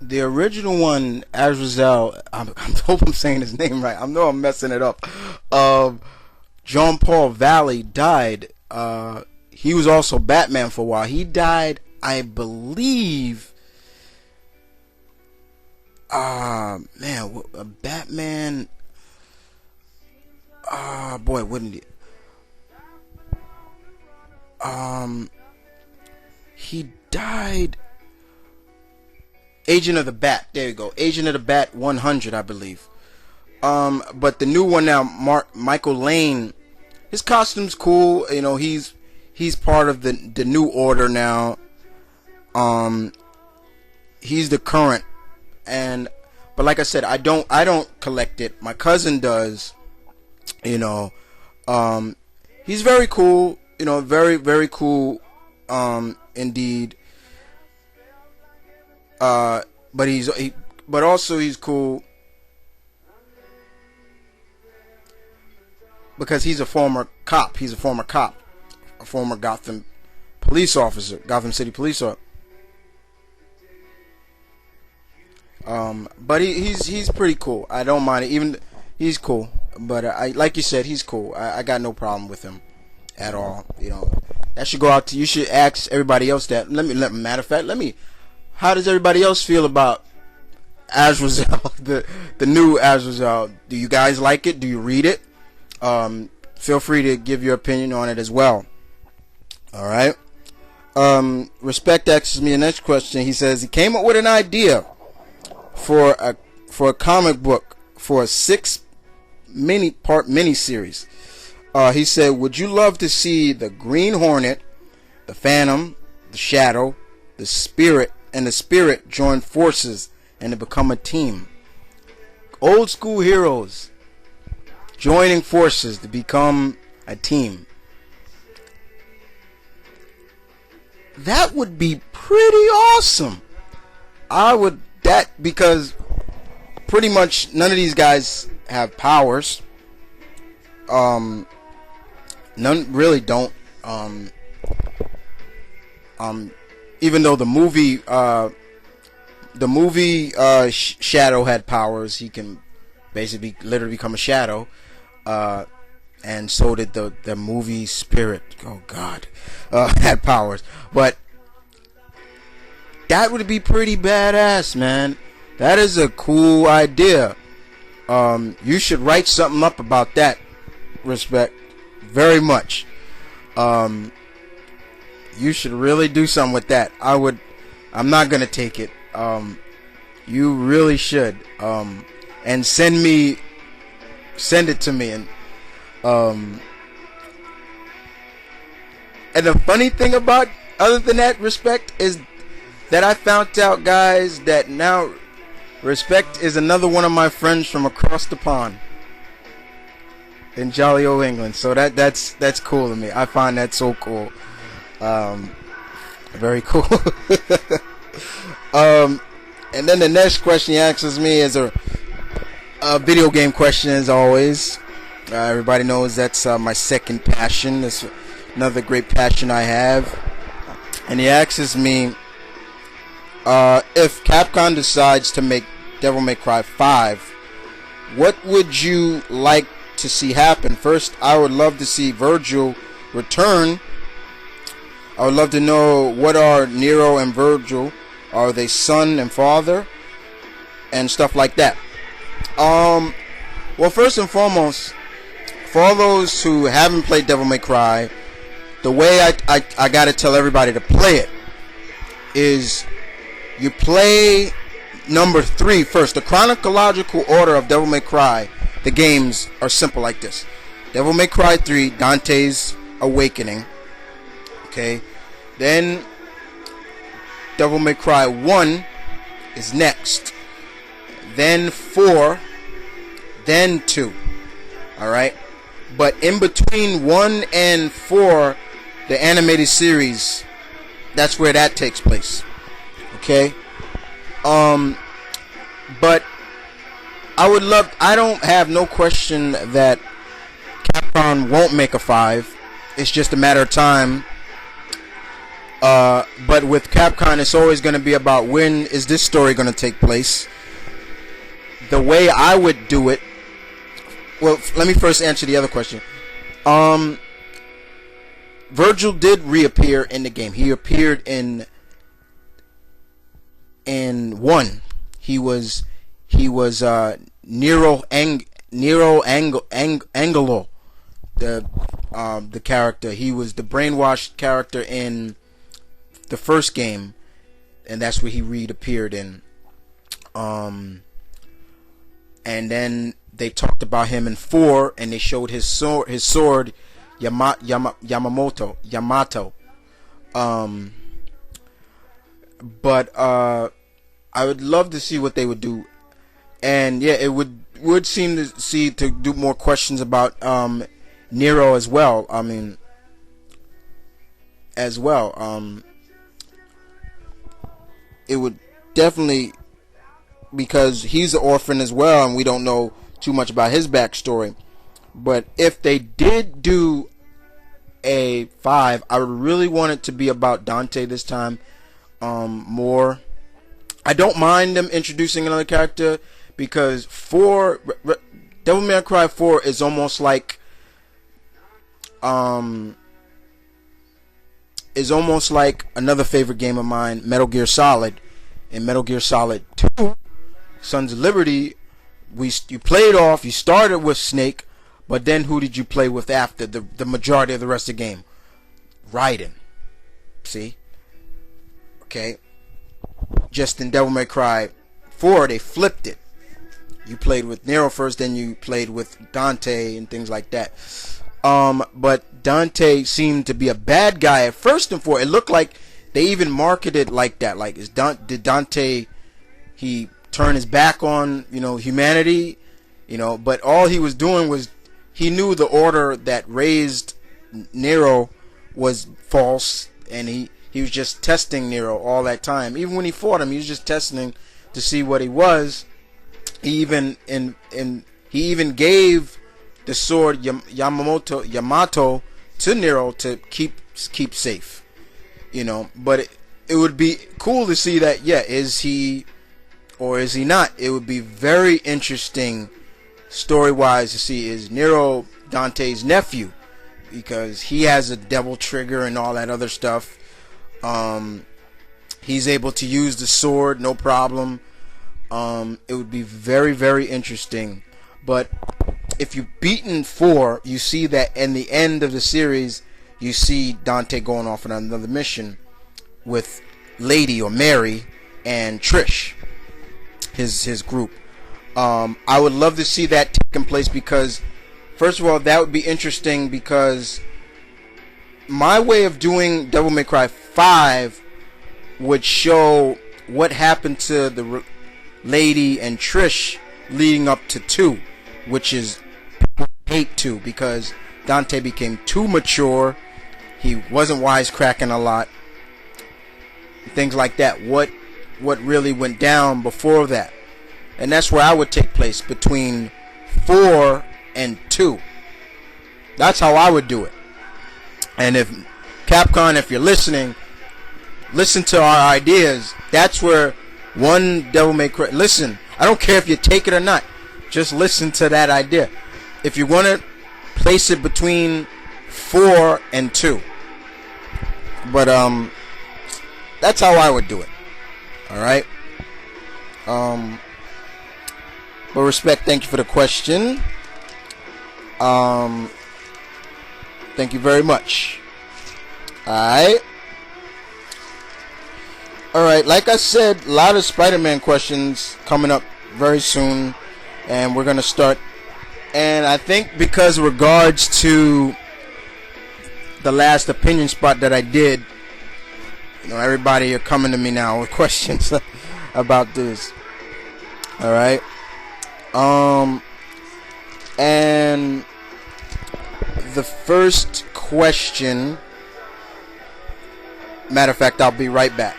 The original one, Azazel, I hope I'm saying his name right. I know I'm messing it up. John Paul Valley died. He was also Batman for a while. He died, I believe. Man, Batman. Boy, wouldn't he? He died. Agent of the Bat. There you go. Agent of the Bat 100, I believe. But the new one now, Michael Lane. His costume's cool. You know, he's part of the new order now. He's the current, but like I said, I don't collect it. My cousin does. You know, he's very cool. You know, very very cool. Indeed. But but also he's cool because he's a former cop. He's a former cop, a former Gotham police officer, Gotham City police officer. But he's pretty cool. I don't mind it. Even he's cool. But I like you said, he's cool. I got no problem with him at all. You know, that should go out to you. Should ask everybody else that. Matter of fact, how does everybody else feel about Azazel, the new Azazel? Do you guys like it? Do you read it? Feel free to give your opinion on it as well. All right. Respect asks me the next question. He says he came up with an idea for a comic book for a 6-part miniseries. He said, would you love to see the Green Hornet, the Phantom, the Shadow, the Spirit, and the Spirit join forces and to become a team? Old school heroes joining forces to become a team. That would be pretty awesome. Because pretty much none of these guys have powers. None really don't. Even though the movie Shadow had powers, he can basically literally become a shadow. And so did the movie Spirit. Oh God, had powers. But that would be pretty badass, man. That is a cool idea. You should write something up about that. Respect, very much. You should really do something with that. I'm not gonna take it. You really should. And send it to me. And the funny thing about, other than that, Respect, is that I found out, guys, that now Respect is another one of my friends from across the pond in jolly old England. So that's cool to me. I find that so cool. Very cool. And then the next question he asks me is a video game question, as always. Everybody knows that's my second passion. That's another great passion I have. And he asks me, if Capcom decides to make Devil May Cry 5, what would you like to see happen? First, I would love to see Virgil return. I would love to know, what are Nero and Virgil? Are they son and father? And stuff like that. Well, first and foremost, for all those who haven't played Devil May Cry, the way I gotta tell everybody to play it is you play number 3 first. The chronological order of Devil May Cry, the games, are simple like this. Devil May Cry 3, Dante's Awakening. Okay. Then Devil May Cry 1 is next. Then 4. Then 2. Alright. But in between 1 and 4, the animated series, that's where that takes place. Okay. But I don't have no question that Capcom won't make a 5. It's just a matter of time But with Capcom, it's always going to be about when is this story going to take place. The way I would do it. Well, let me first answer the other question. Virgil did reappear in the game. He appeared in 1. He was Nero Angelo, the character. He was the brainwashed character in the first game, and that's where he reappeared in. And then they talked about him in 4, and they showed his sword, Yamato. But I would love to see what they would do, and yeah, it would seem to do more questions about Nero as well. I mean, as well, it would definitely, because he's an orphan as well, and we don't know too much about his backstory. But if they did do a 5, I would really want it to be about Dante this time, more. I don't mind them introducing another character, because Devil May Cry 4 is almost like another favorite game of mine, Metal Gear Solid. In Metal Gear Solid 2, Sons of Liberty, you played off, you started with Snake, but then who did you play with after the majority of the rest of the game? Raiden. See? Okay. Just in Devil May Cry 4, they flipped it. You played with Nero first, then you played with Dante and things like that. But Dante seemed to be a bad guy at first and 4. It looked like they even marketed like that. Like, did Dante, he turn his back on, humanity? But all he was doing was, he knew the order that raised Nero was false, and he was just testing Nero all that time. Even when he fought him, he was just testing to see what he was. He even gave the sword Yamato to Nero to keep safe. But it would be cool to see that, yeah, is he or is he not? It would be very interesting story-wise to see, is Nero Dante's nephew, because he has a devil trigger and all that other stuff. He's able to use the sword, no problem. It would be very, very interesting. But if you've beaten 4, you see that in the end of the series, you see Dante going off on another mission with Lady or Mary and Trish, his group. I would love to see that taking place, because first of all, that would be interesting, because my way of doing Devil May Cry 5 would show what happened to the Lady and Trish leading up to 2, which is, people hate 2 because Dante became too mature. He wasn't wisecracking a lot. Things like that. What really went down before that. And that's where I would take place, between 4 and 2. That's how I would do it. And if Capcom, if you're listening, listen to our ideas. That's where one Devil May Cry. Listen, I don't care if you take it or not. Just listen to that idea. If you want to place it between 4 and 2. But that's how I would do it. All right. But respect, thank you for the question. Thank you very much. Alright, like I said, a lot of Spider-Man questions coming up very soon, and we're gonna start. And I think because regards to the last opinion spot that I did, everybody are coming to me now with questions about this. Alright. And the first question, matter of fact, I'll be right back.